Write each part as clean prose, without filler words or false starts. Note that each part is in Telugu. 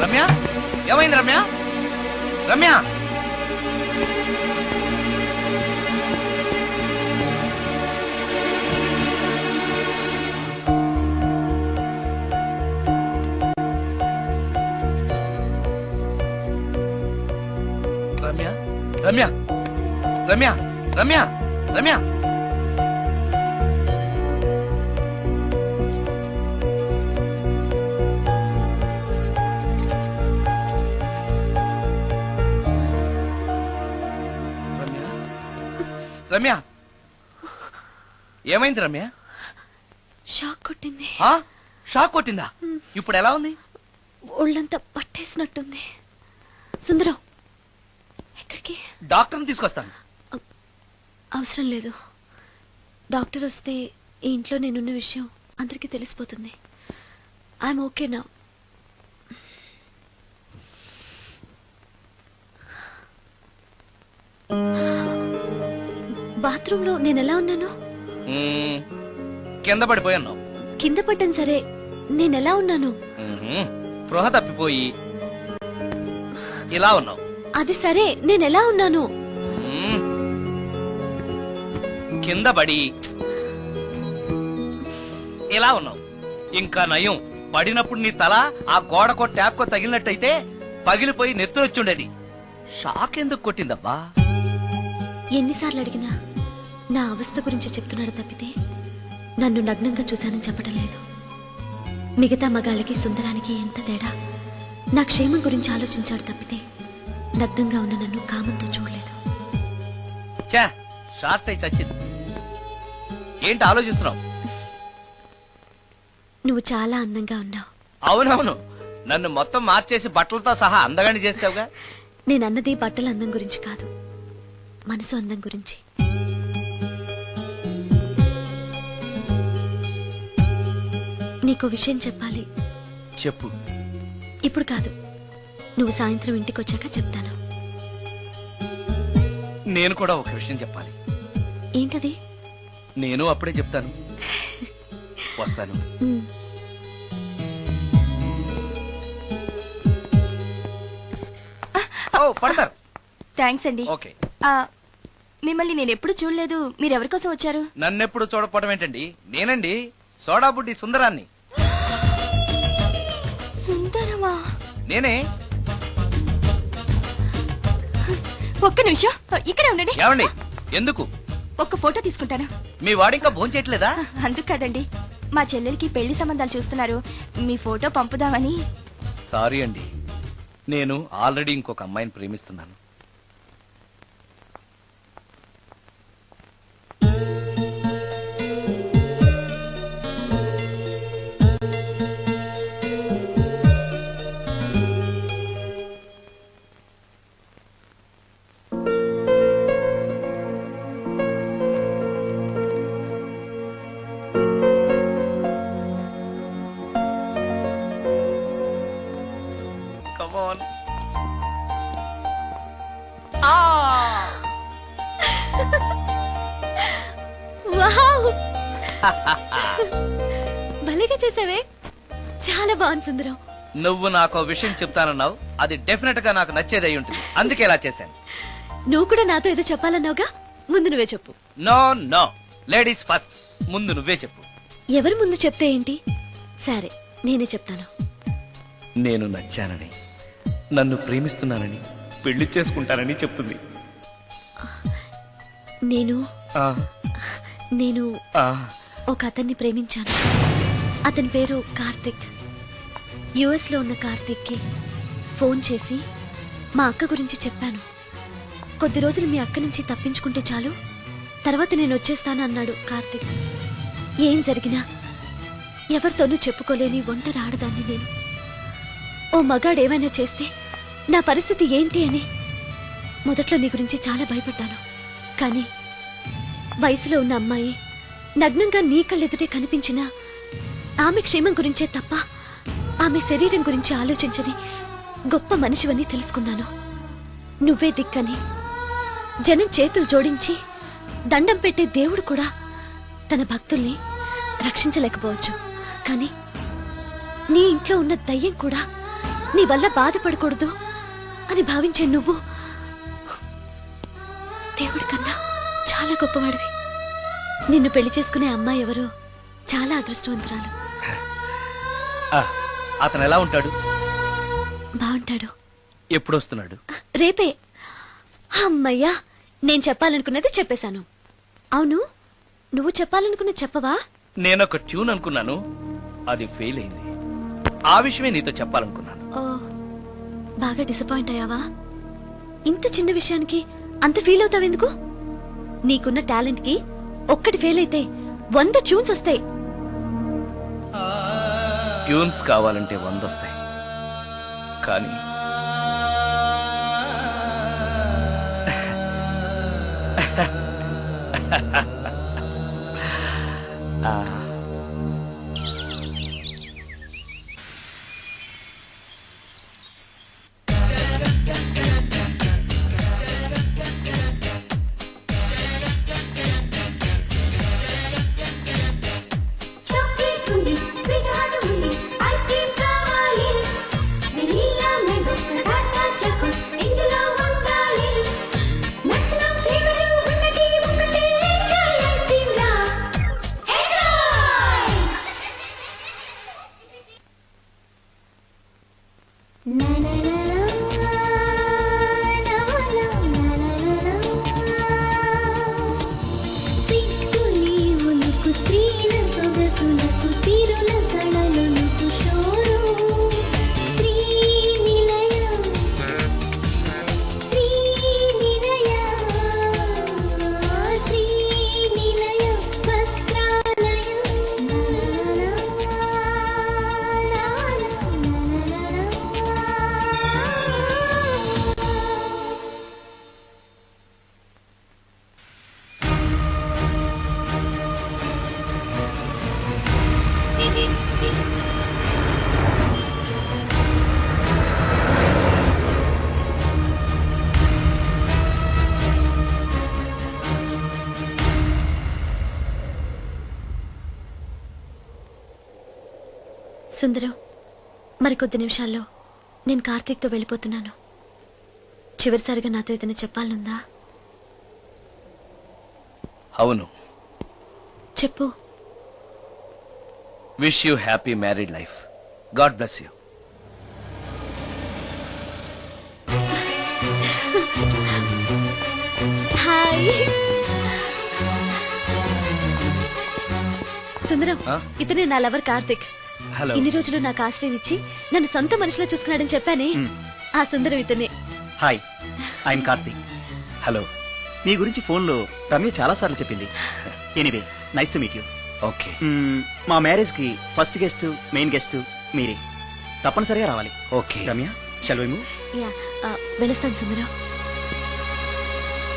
రమ్య ఏమైంది రమ్య? రమ్య రమ్య రమ్య రమ్య రమ్య రమ్య రమ్య ఏమైంది రమ్య? షాక్ కొట్టింది. షాక్ కొట్టిందా? ఇప్పుడు ఎలా ఉంది? ఒళ్ళంతా పట్టేసినట్టుంది. సుందరం ఎక్కడికి? డాక్టర్ని తీసుకొస్తాను. అవసరం లేదు. డాక్టర్ వస్తే ఈ ఇంట్లో నేనున్న విషయం అందరికీ తెలిసిపోతుంది. ఐఎమ్ ఓకే నా. బాత్రూమ్ లో నేను ఎలా ఉన్నాను? కింద పడిపోయాను. కింద పడ్డాను సరే, నేను ఎలా ఉన్నాను? స్పృహ తప్పిపోయి ఇలా ఉన్నావు. అది సరే, నేను ఎలా ఉన్నాను? కింద పడి ఇలా ఉన్నావు. ఇంకా నయం, పడినప్పుడు నీ తల ఆ గోడకో ట్యాప్కో తగిలినట్టయితే పగిలిపోయి నెత్తురొచ్చుండేది. షాక్ ఎందుకు కొట్టిందబ్బా? ఎన్నిసార్లు అడిగినా నా అవస్థ గురించి చెప్తున్నాడు తప్పితే నన్ను నగ్నంగా చూశానని చెప్పడం లేదు. మిగతా మగాళ్ళకి సుందరానికి ఎంత తేడా. నా క్షేమం గురించి ఆలోచించాడు తప్పితే నగ్నంగా ఉన్న నన్ను కామంతో చూడలేదు. షార్ట్ అయి చచ్చింది. ఏంటి ఆలోచిస్తున్నావు? నువ్వు చాలా అందంగా ఉన్నావు. అవునవును, నన్ను మొత్తం మార్చేసి బట్టలతో సహా అందగాని చేసావుగా. నేనన్నది బట్టల అందం గురించి కాదు, మనసు అందం గురించి. నీకో విషయం చెప్పాలి. చెప్పు. ఇప్పుడు కాదు, నువ్వు సాయంత్రం ఇంటికి వచ్చాక చెప్తాను. నేను కూడా ఒక విషయం చెప్పాలి. ఏంటది? నేను అప్పుడే చెప్తాను. వస్తాను. పడతారు. థ్యాంక్స్ అండి. ఓకే. మిమ్మల్ని నేను ఎప్పుడు చూడలేదు. మీరెవరి కోసం వచ్చారు? నన్నెప్పుడు చూడకపోవడం ఏంటండి? నేనండి, సోడా బుడ్డి సుందరాన్ని. సుందరమా? నేనే. ఒక్క నిమిషం ఇక్కడే ఉండండి. ఏమండి? ఎందుకు? ఒక్క ఫోటో తీసుకుంటాను. మీ వాడింకా భోంచేయట్లేదా? అందుకు కాదండి, మా చెల్లెలికి పెళ్లి సంబంధాలు చూస్తున్నారు. మీ ఫోటో పంపుదామని. సారీ అండి, నేను ఆల్రెడీ ఇంకొక అమ్మాయిని ప్రేమిస్తున్నాను. భలేగా చేసావే, చాలా బాగుంది సుందరం. నువ్వు నాకు విషయం చెప్తానన్నావు, అది డెఫినెట్ గా నాకు నచ్చేది అయి ఉంటుంది. అందుకే ఇలా చేశాను. నువ్వు కూడా నాతో ఏదో చెప్పాలన్నావుగా, ముందు నువ్వే చెప్పు. No no, ladies first. ముందు నువ్వే చెప్పు. ఎవరి ముందు చెప్తే ఏంటి? సరే, నేనే చెప్తాను. నేను నచ్చానని, నన్ను ప్రేమిస్తున్నానని, పెళ్లి చేసుకుంటానని చెప్తుంది. నేను ఒక అతన్ని ప్రేమించాను. అతని పేరు కార్తిక్. యుఎస్ లో ఉన్న కార్తిక్ కి ఫోన్ చేసి మా అక్క గురించి చెప్పాను. కొద్ది రోజులు మీ అక్క నుంచి తప్పించుకుంటే చాలు, తర్వాత నేను వచ్చేస్తాను అన్నాడు కార్తిక్. ఏం జరిగినా ఎవరితోనూ చెప్పుకోలేని ఒంటరి ఆడదాన్ని నేను. ఓ మగాడు ఏమైనా చేస్తే నా పరిస్థితి ఏంటి అని మొదట్లో నీ గురించి చాలా భయపడ్డాను. కానీ వయసులో ఉన్న అమ్మాయి నగ్నంగా నీ కళ్ళెదుటే కనిపించినా ఆమె క్షేమం గురించే తప్ప ఆమె శరీరం గురించి ఆలోచించని గొప్ప మనిషివని తెలుసుకున్నాను. నువ్వే దిక్కని జనం చేతులు జోడించి దండం పెట్టే దేవుడు కూడా తన భక్తుల్ని రక్షించలేకపోవచ్చు, కానీ నీ ఇంట్లో ఉన్న దయ్యం కూడా నీ వల్ల బాధపడకూడదు అని భావించే నువ్వు దేవుడి కన్నా చాలా గొప్పవాడివి. నిన్ను పెళ్లి చేసుకునే అమ్మాయి ఎవరో చాలా అదృష్టవంతురాలు. అతను ఎలా ఉంటాడు? బాగుంటాడు. ఎప్పుడు వస్తున్నాడు? రేపే. అమ్మయ్యా, నేను చెప్పాలనుకున్నది చెప్పేశాను. అవును, నువ్వు చెప్పాలనుకున్నది చెప్పవా? నేనొక ట్యూన్ అనుకున్నాను, అది ఫెయిల్ అయింది. ఆ విషయమే నీతో చెప్పాలనుకున్నాను. ఓ, బాగా డిసప్పాయింట్ అయ్యావా? ఇంత చిన్న విషయానికి అంత ఫీల్ అవుతావెందుకు? నీకున్న టాలెంట్ కి ఒక్కటి ఫెయిల్ అయితే 100 ట్యూన్స్ వస్తాయి. ట్యూన్స్ కావాలంటే 100 వస్తాయి, కానీ సుందరం, మరికొద్ది నిమిషాల్లో నేను కార్తీక్తో వెళ్ళిపోతున్నాను. చివరిసారిగా నాతో ఏదైనా చెప్పాలనుందా? అవును, చెప్పు. Wish you happy married life. God bless you. Hi Sundaram, ఇతనే నా లవర్ కార్తిక్. హలో. ఇన్ని రోజులు నాకు ఆశ్రయం ఇచ్చి నన్ను సొంత మనిషిలో చూసుకున్నాడని చెప్పానే, ఆ సుందరం ఇతనే. Hi, I'm Karthik. హలో. మీ గురించి ఫోన్లో రమ్య చాలా సార్లు చెప్పింది. Anyway, nice to meet you. Okay. మా మ్యారేజ్ కి ఫస్ట్ గెస్ట్, మెయిన్ గెస్ట్ మీరే. తప్పనిసరిగా రావాలి. Okay Ramya, shall we move? Yeah, వెళ్ళొస్తాను సుందరం.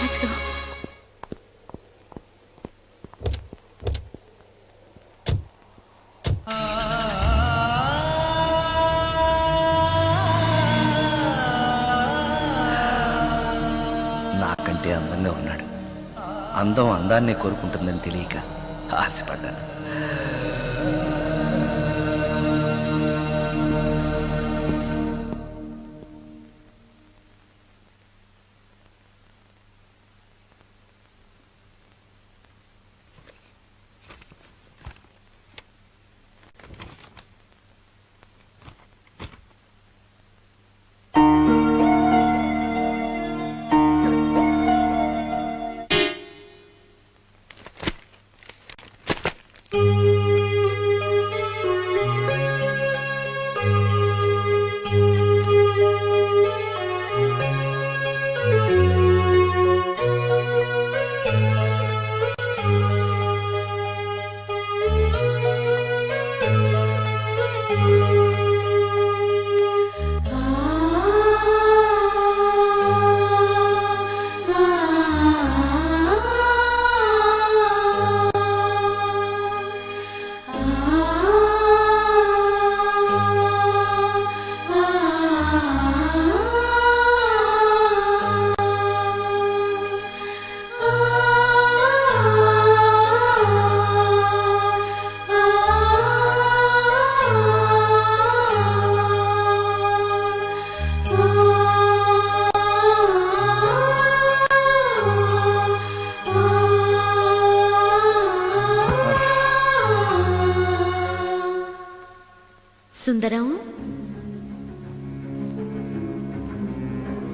Let's go. నాకంటే అందంగా ఉన్నాడు. అందం అందాన్నే కోరుకుంటుందని తెలియక ఆశపడ్డాను. సుందరం,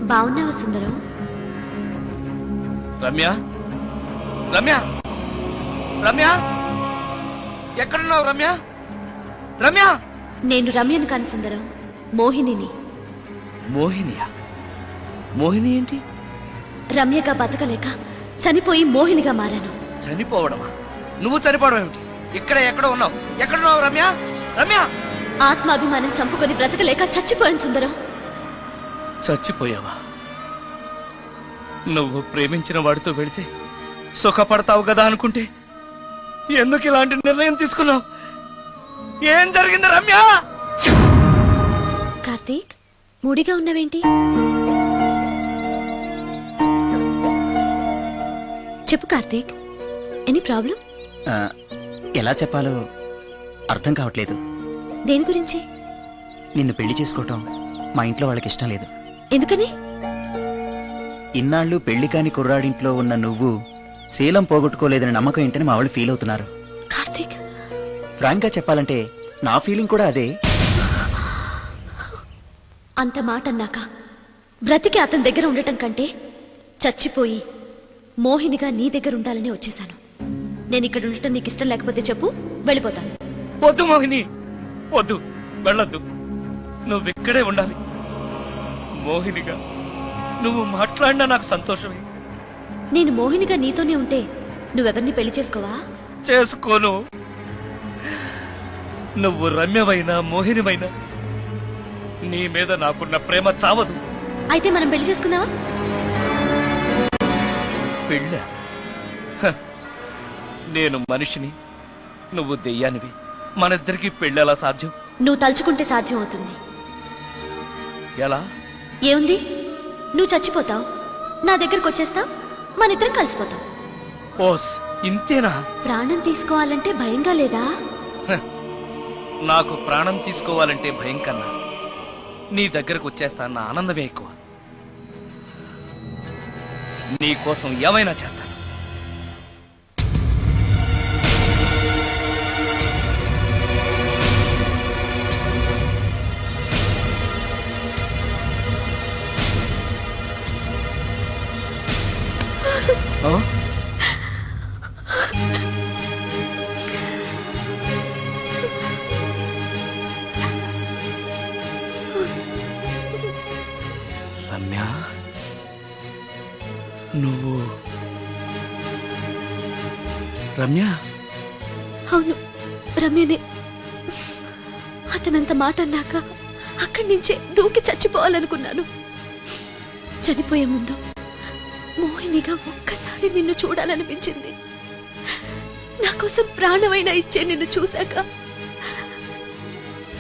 బావున్నావా సుందరం? రమ్య, రమ్య, రమ్య, ఎక్కడున్నావు రమ్య? రమ్య! నేను రమ్యను కాని సుందరం, మోహినిని. మోహినియా? మోహిని ఏంటి? రమ్యగా బతకలేక చనిపోయి మోహినిగా మారాను. చనిపోవడమా? నువ్వు చనిపోవడం ఏమిటి? ఎక్కడో ఉన్నావు. ఎక్కడున్నావు రమ్య? రమ్య! ఆత్మాభిమానం చంపుకొని బ్రతకలేక చచ్చిపోయాను సుందరం. చచ్చిపోయావా? నువ్వు ప్రేమించిన వాడితో వెళితే సుఖపడతావు కదా అనుకుంటే ఎందుకు ఇలాంటి నిర్ణయం తీసుకున్నావు? ఏం జరిగింది రమ్య? కార్తీక్, మూడిగా ఉన్నవేంటి? చెప్పు కార్తీక్, ఎనీ ప్రాబ్లం? ఎలా చెప్పాలో అర్థం కావట్లేదు. దేని గురించి? నిన్ను పెళ్లి చేసుకోవటం మా ఇంట్లో వాళ్ళకి ఇష్టం లేదు. ఎందుకని? ఇన్నాళ్ళు పెళ్లి కాని కుర్రాడింట్లో ఉన్న నువ్వు శీలం పోగొట్టుకోలేదని నమ్మకం ఏంటని మా వాళ్ళు ఫీల్ అవుతున్నారు. కార్తీక్, ఫ్రాంక్ గా చెప్పాలంటే నా ఫీలింగ్ కూడా అదే. అంత మాట అన్నాక బ్రతికి అతని దగ్గర ఉండటం కంటే చచ్చిపోయి మోహినిగా నీ దగ్గర ఉండాలని వచ్చేశాను. నేను ఇక్కడ ఉండటం నీకు ఇష్టం లేకపోతే చెప్పు, వెళ్ళిపోతాను. వద్దు మోహిని, వద్దు, వెళ్ళొద్దు. నువ్వు ఇక్కడే ఉండాలి. మోహినిగా నువ్వు మాట్లాడినా నాకు సంతోషమే. నేను మోహినిగా నీతోనే ఉంటే నువ్వెవరిని పెళ్లి చేసుకోవా? చేసుకోను. నువ్వు రమ్యమైనా మోహినిమైనా నీ మీద నాకున్న ప్రేమ చావదు. అయితే మనం పెళ్లి చేసుకుందావా? పెళ్ళ? నేను మనిషిని, నువ్వు దెయ్యానివి. మనిద్దరికి పెళ్ళెలా సాధ్యం? నువ్వు తలుచుకుంటే సాధ్యం అవుతుంది. ఎలా? ఏముంది, నువ్వు చచ్చిపోతావు, నా దగ్గరకు వచ్చేస్తావు, మనిద్దరం కలిసిపోతాం. ఓస్, ఇంతేనా? ప్రాణం తీసుకోవాలంటే భయంగా లేదా? నాకు ప్రాణం తీసుకోవాలంటే భయం కన్నా నీ దగ్గరకు వచ్చేస్తాన్న ఆనందమే ఎక్కువ. నీ కోసం ఏమైనా చేస్తాను. రమ్య, నువ్వు రమ్య? అవును, రమ్యనే. అతనంత మాట అన్నాక అక్కడి నుంచే దూకి చచ్చిపోవాలనుకున్నాను. చనిపోయే ముందు మోహినిగా ఒక్కసారి నిన్ను చూడాలనిపించింది. నా కోసం ప్రాణమైనా ఇచ్చే నిన్ను చూశాక